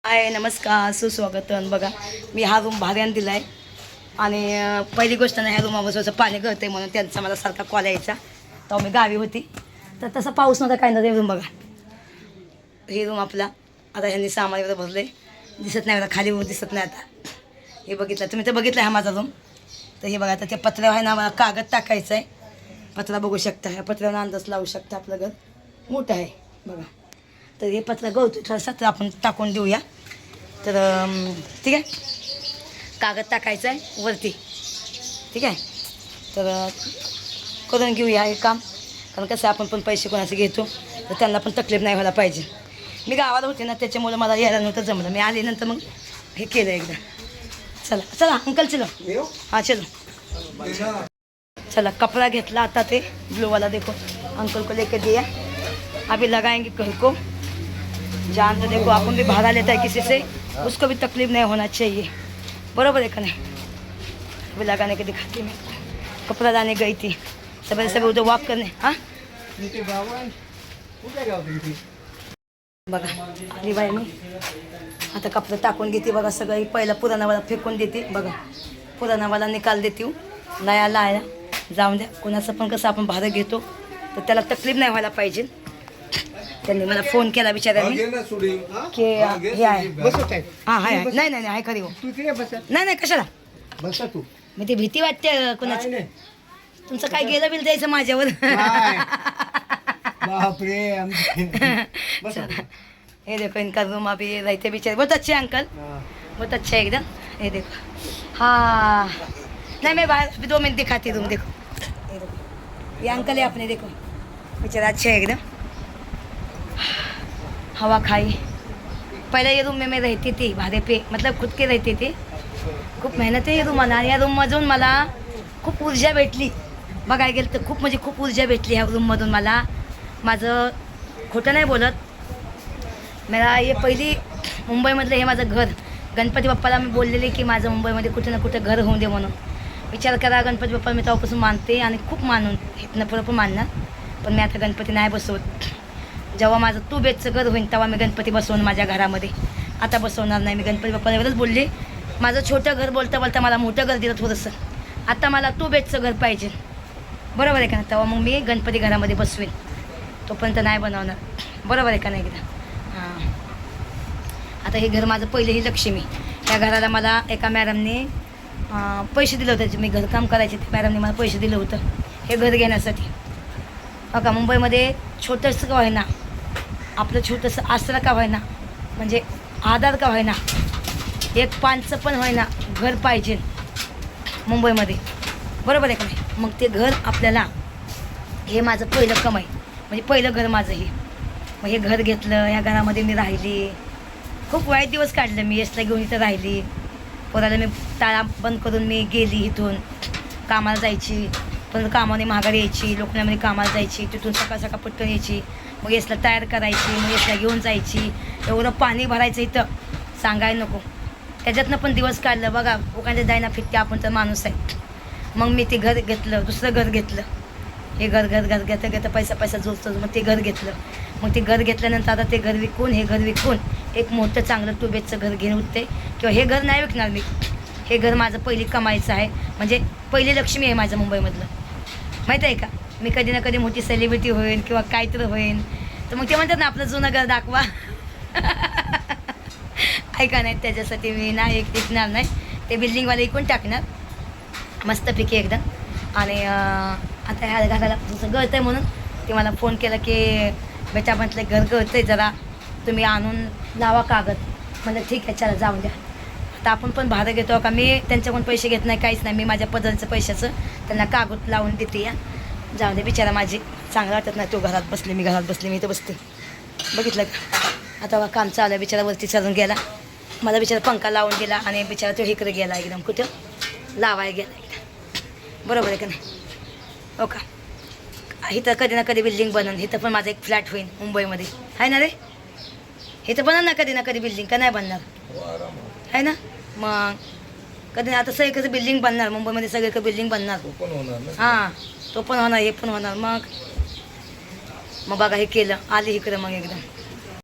हाय नमस्कार सुस्वागतन. बघा मी हा रूम भाड्यानं दिला आहे आणि पहिली गोष्ट ना ह्या रूमावर पाणी गळते म्हणून त्यांचा मला सारखा कॉल यायचा. तेव्हा मी गावी होती तर तसा पाऊस नव्हता काय नव्हतं. रूम बघा, हे रूम आपला आता ह्यांनी सामान वगैरे भरले, दिसत नाही, आता खाली दिसत नाही. आता हे बघितलं तुम्ही, तर बघितलं हा माझा रूम. तर हे बघा, आता त्या पत्र्यावर आहे ना मला कागद टाकायचा आहे. पत्रा बघू शकता, ह्या पत्र्यावर अंदाज लावू शकता. आपलं घर मोठं आहे बघा. तर हे पत्र गवतो थोडासा, तर आपण टाकून देऊया. तर ठीक आहे, कागद टाकायचं आहे वरती. ठीक आहे, तर करून घेऊया हे काम. कारण कसं आपण पण पैसे कोणाचे घेतो तर त्यांना पण तकलीफ नाही व्हायला पाहिजे. मी गावाला होते ना, त्याच्यामुळे मला यायला नव्हतं जमलं. मी आल्यानंतर मग हे केलं एकदा. चला चला अंकल चलो. हां चलो. चला कपड़ा घेतला आता, ते ब्लूवाला देखो अंकल को लेकर दिया. अभी लगाएंगे घर को. जान तो देखो, अपन भी भाड़ा लेता है किसी से, उसको भी तकलीफ नहीं होना चाहिए. बराबर है का नहीं. अभी लगाने के दिखाती मैं. कपड़ा लाने गई थी सुबह सुबह उधर वॉक करने. हाँ बघा अरे बाई, मी आता कपडे टाकून घेते बघा. सगळं पहिला पुराणावाला फेकून देते बघा. पुराणावाला निकाल देते. नया लाया जाऊन द्या. कोणाचं पण कसं आपण भाडं घेतो तर त्याला तकलीफ नाही व्हायला पाहिजे. त्यांनी मला फोन केला बिचाऱ्यांनी की हे आहे. हां हाय, नाही नाही आहे खरी हो. नाही नाही कशाला बसा तू. मी ते भीती वाटते कोणाची. तुमचं काय गेलं बिल द्यायचं माझ्यावर. बापरे. ये देखो इनका रूम अभी रहते बेचारे बहुत अच्छे अंकल, बहुत अच्छा है एकदम. ये देखो. हाँ नहीं मैं बाहर अभी 2 मिनट दिखाती रूम. देखो ये अंकल है अपने, देखो बेचारा अच्छे है एकदम. हवा खाई. पहले ये रूम में मैं रहती थी भाड़े पे, मतलब खुद के रहते थे. खूप मेहनत आहे रूम मला. या रूममधून मला खूप ऊर्जा भेटली. बघायला गेलं तर खूप म्हणजे खूप ऊर्जा भेटली ह्या रूममधून मला. माझं खोटं नाही बोलत. मला हे पहिली मुंबईमधलं हे माझं घर. गणपती बाप्पाला मी बोललेले की माझं मुंबईमध्ये कुठे ना कुठे घर होऊन दे म्हणून. विचार करा, गणपती बाप्पा मी तेव्हापासून मानते आणि खूप मानून इथनं पुढं पण मानणार. पण मी आता गणपती नाही बसवत. जेव्हा माझं 2 बेडचं घर होईल तेव्हा मी गणपती बसवून माझ्या घरामध्ये. आता बसवणार नाही मी. गणपती बाप्पाला एवढंच बोलले. माझं छोटं घर बोलता बोलता मला मोठं घर दिलं थोडंसं. आता मला 2 बेडचं घर पाहिजे. बरोबर आहे का नाही. तेव्हा मग मी गणपती घरामध्ये बसवेन. तोपर्यंत नाही बनवणार. बरोबर आहे का नाही एकदा. हां आता हे घर माझं पहिलं ही लक्ष्मी. या घराला मला एका मॅडमने पैसे दिले होते. मी घरकाम करायचे, ते मॅडमने मला पैसे दिलं होतं हे घर घेण्यासाठी. बघा मुंबईमध्ये छोटंसं का व्हायना, आपलं छोटंसं आसरा का व्हायना, म्हणजे आधार का व्हायना, एक पानचं पण व्हायना घर पाहिजे मुंबईमध्ये. बरोबर आहे का नाही. मग ते घर आपल्याला, हे माझं पहिलं कमाई, म्हणजे पहिलं घर माझं हे. मग हे घर घेतलं, ह्या घरामध्ये मी राहिली. खूप वाईट दिवस काढले मी. यशला घेऊन इथं राहिली. पोराला मी ताळा बंद करून मी गेली इथून. कामाला जायची, पण कामाने माघारी यायची. लोकण्यामध्ये कामाला जायची, तिथून सकाळ सकाळ पटकन यायची. मग यशला तयार करायची, मग यशला घेऊन जायची. एवढं पाणी भरायचं इथं सांगायला नको. त्याच्यातनं पण दिवस काढलं बघा. लोकांच्या जायना फिटते, आपण तर माणूस आहे. मग मी ते घर घेतलं, दुसरं घर घेतलं. हे घर घेता घेता पैसा जोडतो. मग ते घर घेतलं. मग ते घर घेतल्यानंतर आता ते घर विकून, हे घर विकून एक मोठं चांगलं 2 बेडचं घर घेऊन उठते. किंवा हे घर नाही विकणार मी. हे घर माझं पहिली कमाईचं आहे, म्हणजे पहिली लक्ष्मी आहे माझं मुंबईमधलं. माहीत आहे का. मी कधी ना कधी मोठी सेलिब्रिटी होईन किंवा काहीतरी होईन तर मग ते म्हणतात ना आपलं जुनं घर दाखवा. ऐका नाही, त्याच्यासाठी मी ना एक विकणार नाही. ते बिल्डिंगवाले इकून टाकणार मस्तपैकी एकदम. आणि आता ह्या घराला जसं गळतं आहे म्हणून ते मला फोन केला की बेटा म्हटलं घर गळतं आहे, जरा तुम्ही आणून लावा कागद. म्हणलं ठीक आहे चला जाऊन द्या. आता आपण पण भाडं घेतो का. मी त्यांच्याकडून पैसे घेत नाही, काहीच नाही. मी माझ्या पदरचं पैशाचं त्यांना कागद लावून देते. या जाऊ दे बिचारा. माझी चांगलं वाटत नाही. तो घरात बसले, मी घरात बसले, मी इथं बसते. बघितलं का. आता बघा काम चालू आहे. बिचारा वरती चढून गेला. मला बिचारा पंखा लावून गेला आणि बिचारा तो इकडे गेला एकदम. कुठं लावायला गेला एकदम. बरोबर आहे का नाही. हो का. इथं कधी ना कधी बिल्डिंग बनन. इथं पण माझा एक फ्लॅट होईल मुंबईमध्ये, आहे ना रे. इथं बनन ना कधी बिल्डिंग, का नाही बनणार आहे ना. मग कधी आता सगळीकडे बिल्डिंग बनणार मुंबईमध्ये. सगळीकडे बिल्डिंग बनणार. हां तो पण होणार, हे पण होणार. मग बघा हे केलं, आले इकडं मग एकदम.